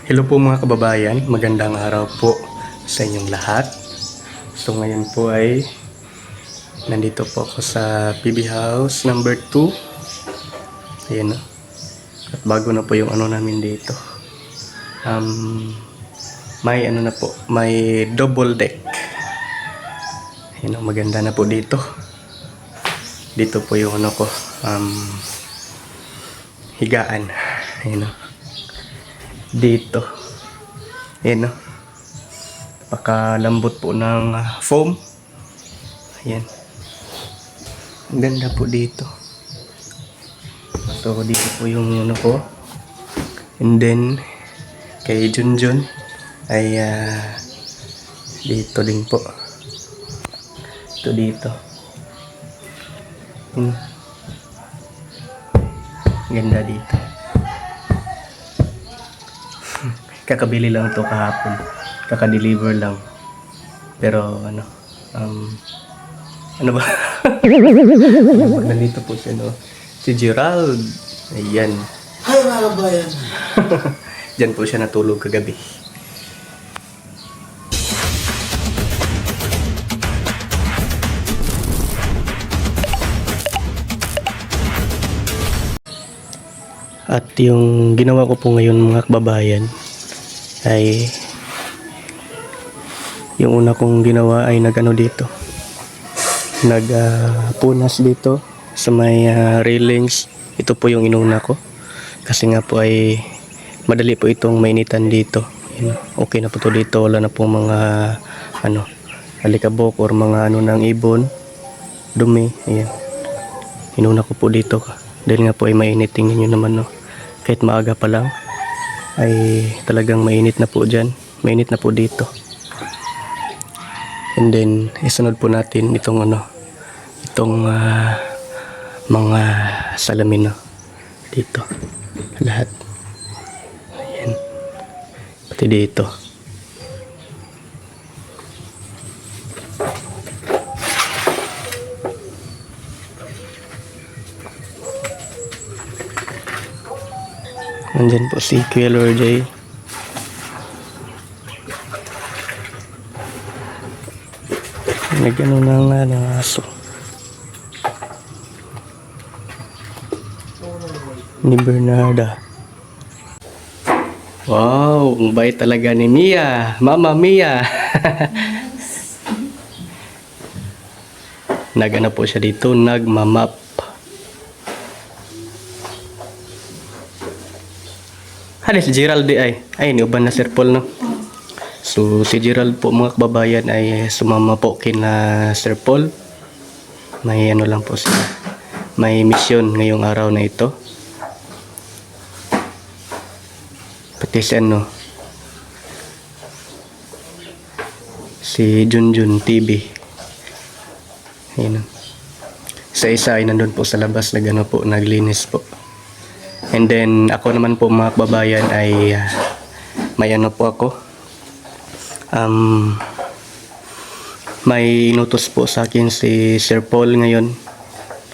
Hello po mga kababayan, magandang araw po sa inyong lahat. So ngayon po ay nandito po ako sa PB House number 2. Ayan na. At bago na po yung ano namin dito. May ano na po, may double deck. Ayan na, maganda na po dito. Dito po yung ano ko, higaan. Ayan na. Dito. Ayan, no? Pakalambot po ng foam. Ayan. Ang ganda po dito. So, dito po yung ano ko. And then, kay Junjun ay dito din po. Ito dito. Ganda dito. Kakabili lang to kahapon. Kaka-deliver lang. Pero ano ba? Nandito po siya, no? Si Gerald. Ayan. Hi mga kabayan. Diyan po siya natulog kagabi. At yung ginawa ko po ngayon mga kababayan ay yung una kong ginawa ay nagano dito, punas dito sa may railings. Ito po yung inuna ko kasi nga po ay madali po itong mainitan dito. Okay na po to dito, wala na po mga alikabok or mga ng ibon, dumi. Ayan, inuna ko po dito dahil nga po ay mainit. Tingnan nyo naman, no? Kahit maaga pa lang ay talagang mainit na po dyan. Mainit na po dito. And then isunod po natin itong mga salamin, no? Dito lahat. Ayan. Pati dito. Nandyan po si Kuya Lord. Nagano ng aso ni Bernarda. Wow, ang bait talaga ni Mia. Mama Mia. Nagana po siya dito, nagmamap. Ano si Gerald ay niuban na Sir Paul, no? So si Gerald po mga kababayan ay sumama po kina Sir Paul. May ano lang po sila, may mission ngayong araw na ito. Pati si Junjun TV. Ayan. Sa isa ay nandun po sa labas naglinis po. And then ako naman po mga kababayan ay may po ako. May inutos po sa akin si Sir Paul ngayon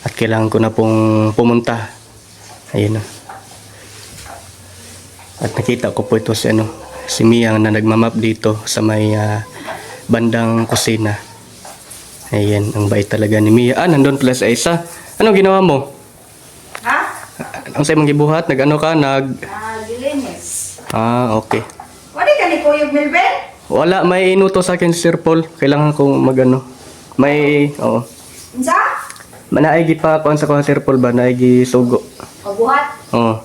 at kailangan ko na pong pumunta. Ayun na. At nakita ko po ito si Mia na nagmamap dito sa may bandang kusina. Ayan, ang bait talaga ni Mia. Nandun pala sa isa. Anong ginawa mo? Ang sa'yo mong gibuhat? Dilinis. Okay. Wala ka ni Kuya Milbel? Wala, may inuto sa akin si Sir Paul. Kailangan kong may, Insa? Naigi pa kuan sa kuha Sir Paul ba? Naigi sugo. Pagbuhat? Oo.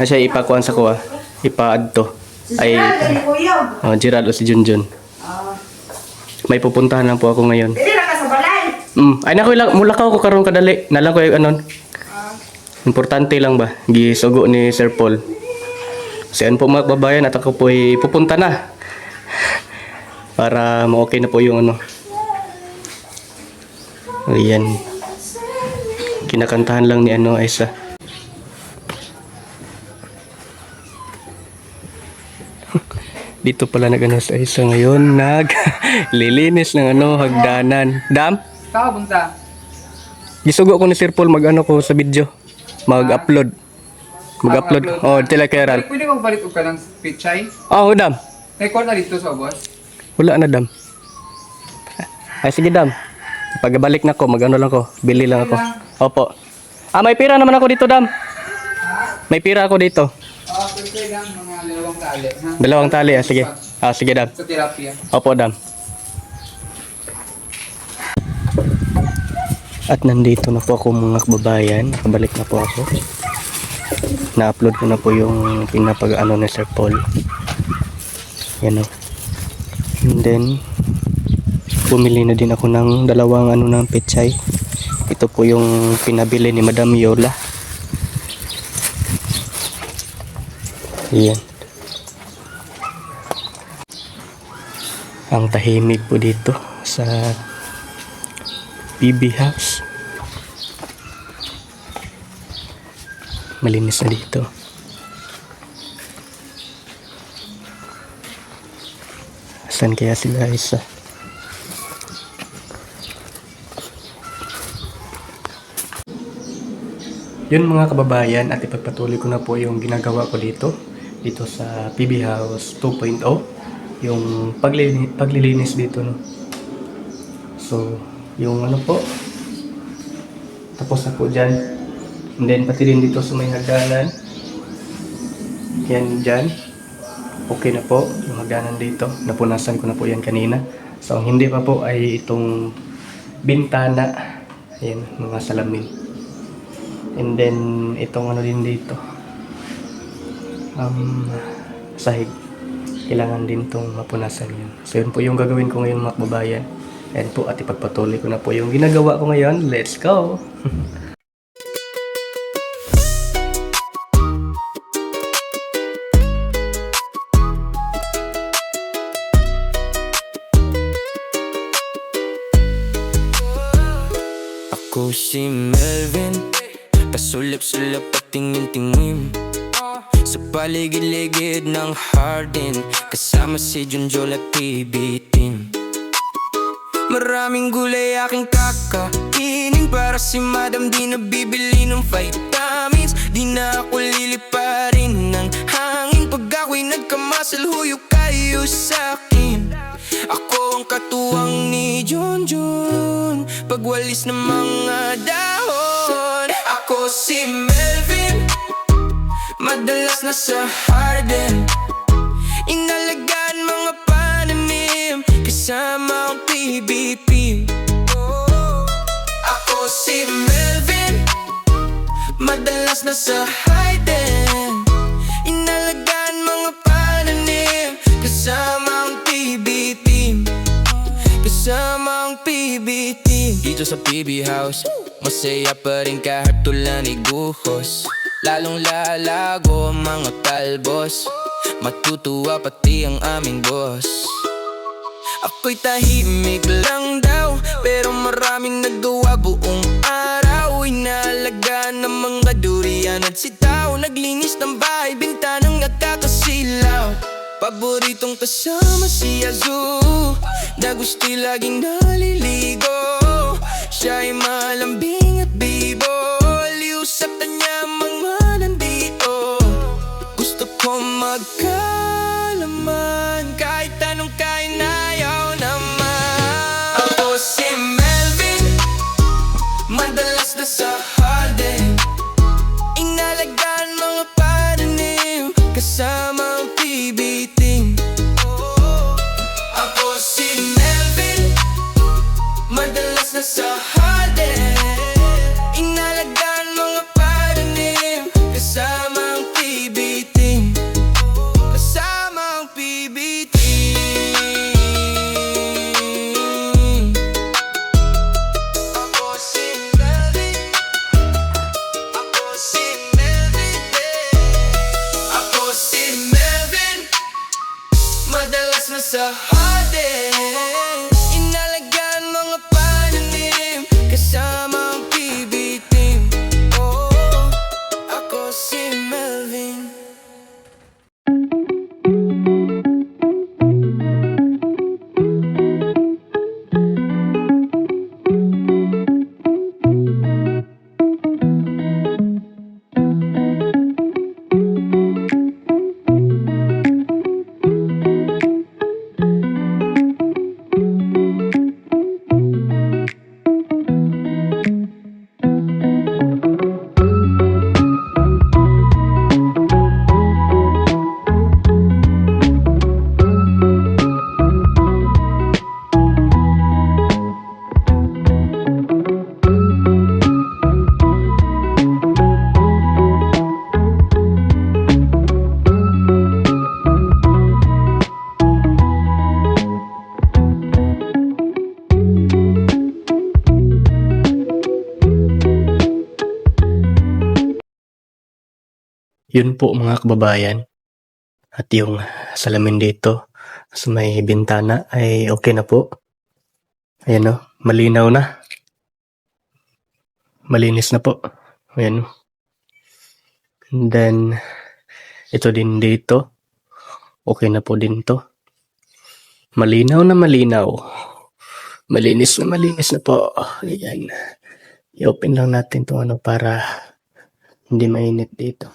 Siya ipakuan sa kuha. Ipaad to. Si Gerald ka ni Kuya? Gerald o si Junjun. May pupuntahan lang po ako ngayon. Dili lang ka sa balay. Ay nako, mulakaw ko karon kadali. Nalang ko yung importante lang ba? Gisugo ni Sir Paul. Siyan po mga kababayan at ako po ay pupunta na. Para ma-okay na po yung Ayan. Kinakantahan lang ni Aisa. Dito pala sa Aisa ngayon, lilinis ng hagdanan. Dam? Saan ka punta? Gisugo ko ni Sir Paul ko sa video. Mag-upload. Mag-upload. Oh, tila kay Ral. Pwede ko balik og kanang pichay. Oh, dam. Record na dito sa boss. Wala na, dam. Ay, sige, dam. Pagbalik na ko, mag-ano lang ko. Bili lang ako. Opo. May pira naman ako dito, dam. May pira ako dito. Pwede lang mga dalawang tali. Ha? Dalawang tali, sige. Sige, dam. Sa terapya. Opo, dam. At nandito na po ako mga kababayan. Nakabalik na po ako. Na-upload ko na po yung pinapag-ano ni Sir Paul. Yan o. And then, bumili na din ako ng dalawang ng pechay. Ito po yung pinabili ni Madam Yola. Yan. Ang tahimik po dito sa PB House. Malinis na dito. Saan kaya sila isa? Yun mga kababayan, at ipagpatuloy ko na po yung ginagawa ko dito sa PB House 2.0, yung paglilinis dito, no. So yung po, tapos na po dyan. And then pati rin dito sa may hagdanan, yan dyan, okay na po yung hagdanan dito. Napunasan ko na po yan kanina. So ang hindi pa po ay itong bintana, ayan, mga salamin. And then itong din dito, sahig, kailangan din itong mapunasan yun. So yun po yung gagawin ko ngayon mga kababayan. Ayan po, at ipagpatuloy ko na po yung ginagawa ko ngayon. Let's go! Ako si Melvin, pasulap-sulap at tingin-tingin sa paligid-ligid ng Hardin, kasama si Junjol at PB Team. Maraming gulay aking kakainin, para si Madam di na bibili ng vitamins. Di na ako liliparin ng hangin, pag ako'y nagkamasal huyok kayo sa'kin. Ako ang katuwang ni Junjun, pagwalis ng mga dahon. Ako si Melvin, madalas na sa Hardin, inalagaan mga pananim, kasama ang PBP. Ako si Melvin, madalas na sa Hardin, inalagaan mga pananim, kasama ang PBP. Kasama ang PBT. Dito sa PB House, masaya pa rin kahit tulan ni guhos. Lalong lalago ang mga talbos, matutuwa pati ang aming boss. Ako'y tahimik lang daw, pero maraming nagawa buong araw. Inalagaan ng mga durian at sitaw, naglinis ng bahay, bintanang nakakasilaw. Paboritong kasama si Azu, na gusto'y laging naliligo. Siya'y malambing at bibo, liusap na niya mga nandito. Gusto ko magkalaman, kahit anong kain ayaw naman. Ako si Melvin, madalas na sa Hardin, inalagaan mga pananim, kasama ang PBT. Ako si Melvin, madalas na sa Hardin, inalagaan mga pananim, kasama ang PBT. Kasama ang PBT. Ako si Melvin, ako si Melvin, ako si Melvin, madalas na sa Hardin, inalagaan mga pananim, kasama ang PBT. Ako si Melvin. Yun po mga kababayan. At yung salamin dito sa may bintana ay okay na po. Ayan o, malinaw na. Malinis na po. Ayan o. And then, ito din dito. Okay na po din to. Malinaw na malinaw. Malinis na po. Ayan. I-open lang natin to para hindi mainit dito.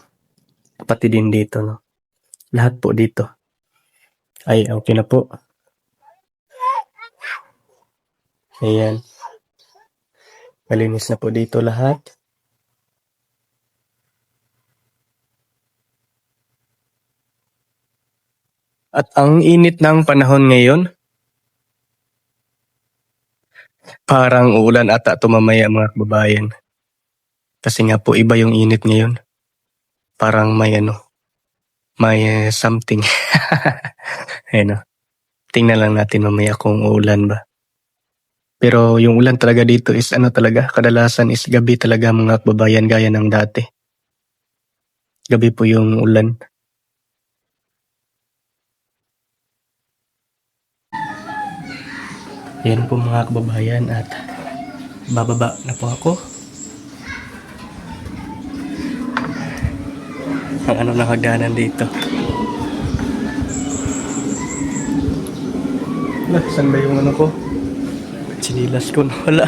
Pati din dito, no. Lahat po dito. Ay, okay na po. Ayan. Malinis na po dito lahat. At ang init ng panahon ngayon, parang uulan ata ito mamaya mga kababayan. Kasi nga po iba yung init ngayon. Parang may something. Ayan o. Tingnan lang natin mamaya kung uulan ba. Pero yung ulan talaga dito is talaga, kadalasan is gabi talaga mga kababayan gaya ng dati. Gabi po yung ulan. Ayan po mga kababayan at bababa na po ako. Ang na hagdanan dito. Wala, saan ba yung ko? Sinilas ko na wala.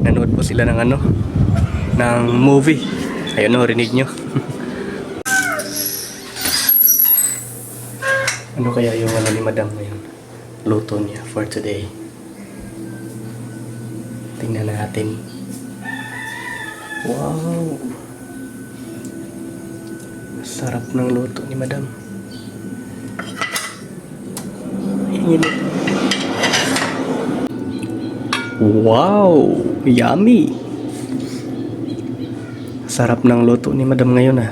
Nanood po sila ng ng movie. Ayun rinig nyo. Ano kaya yung ni Madam ngayon? Luto niya for today. Tingnan natin. Wow! Sarap ng luto ni Madam. Init. Wow! Yummy! Sarap ng luto ni Madam ngayon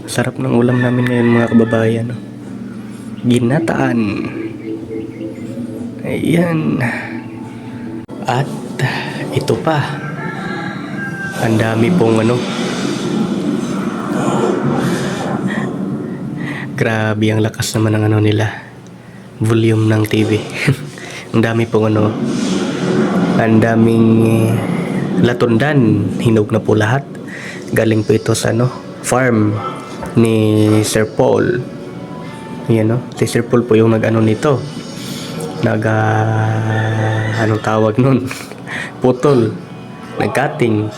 Sarap ng ulam namin ngayon mga kababayan. Ginataan. Ayan. At ito pa. Ang dami pong grabe ang lakas naman ng nila. Volume ng TV. Ang dami pong ang daming latundan. Hinog na po lahat. Galing po ito sa farm ni Sir Paul. Yan si Sir Paul po yung nito. Anong tawag nun? Putol. Nag-cutting.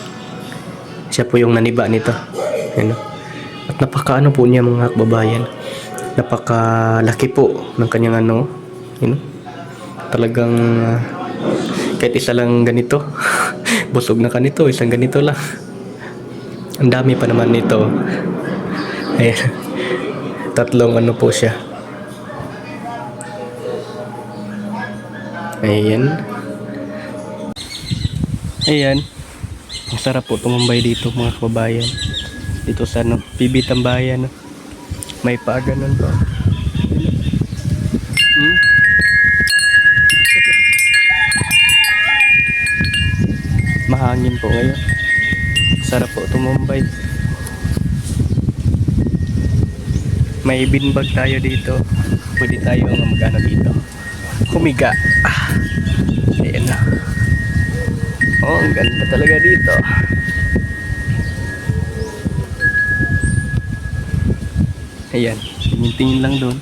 Siya po yung naniba nito. Yan At napaka po niya mga kababayan. Napakalaki po ng kanyang talagang kahit isa lang ganito. Busog na kanito, isang ganito lang. Ang dami pa naman nito. Ayan. Tatlong po siya. Ayan. Ayan. Ang sarap po tumambay dito mga kababayan. Dito sa PB Tambayan. May paaganan po. Mahangin po ngayon. Sarap po tumambay. May binbag tayo dito. Pwede tayo magano dito. Humiga. Ayan na. Ang ganda talaga dito. Ayan. Tingin-tingin lang doon.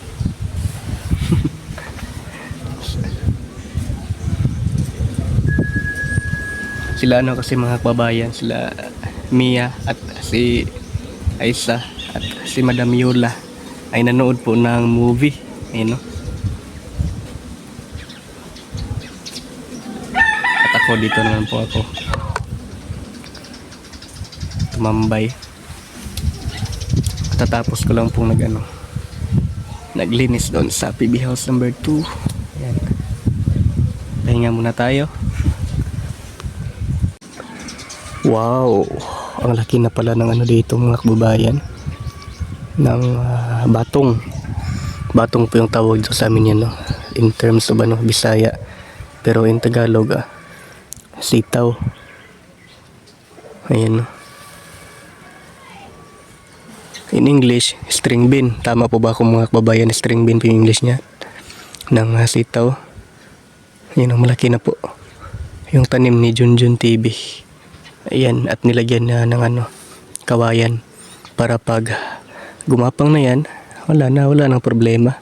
Sila kasi mga kababayan. Sila Mia at si Aisa at si Madam Yola ay nanood po ng movie. Ayun At ako dito naman po ako tumambay. Tatapos ko lang pong naglinis doon sa PB House number 2. Ayan. Pahinga muna tayo. Wow! Ang laki na pala ng dito mga kababayan. Ng batong. Batong po yung tawag dito sa amin yan, in terms of Bisaya. Pero in Tagalog, sitaw. Ayan. In English, string bean. Tama po ba ako mga kababayan? String bean po yung English niya. Ng sitaw. Yan, malaki na po. Yung tanim ni Junjun TV. Ayan, at nilagyan na ng kawayan. Para pag gumapang na yan, wala nang problema.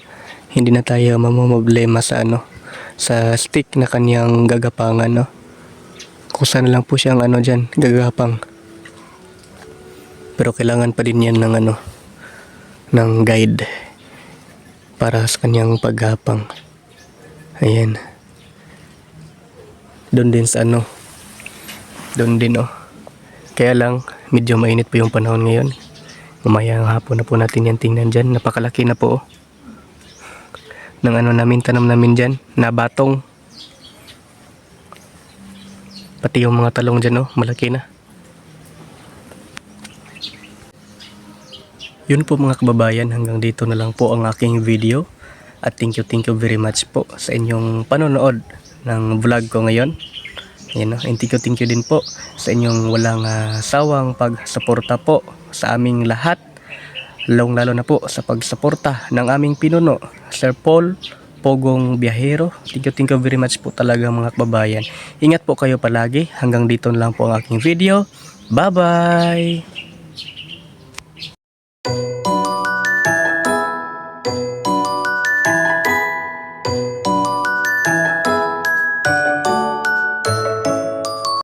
Hindi na tayo mamamblema sa sa stick na kanyang gagapangan, no? Kung saan lang po siyang dyan, gagapang. Pero kailangan pa din yan ng ng guide para sa kanyang paggapang. Ayan. Doon din sa doon din Kaya lang medyo mainit po yung panahon ngayon. Mamayang hapon na po natin yan tingnan dyan. Napakalaki na po ng namin, tanam namin dyan na batong. Pati yung mga talong dyan malaki na. Yun po mga kababayan, hanggang dito na lang po ang aking video. At thank you very much po sa inyong panonood ng vlog ko ngayon. Ayan, and thank you din po sa inyong walang sawang pagsuporta po sa aming lahat. Lalo na po sa pagsuporta ng aming pinuno, Sir Paul Pogong Biyahero. Thank you very much po talaga mga kababayan. Ingat po kayo palagi. Hanggang dito na lang po ang aking video. Bye bye!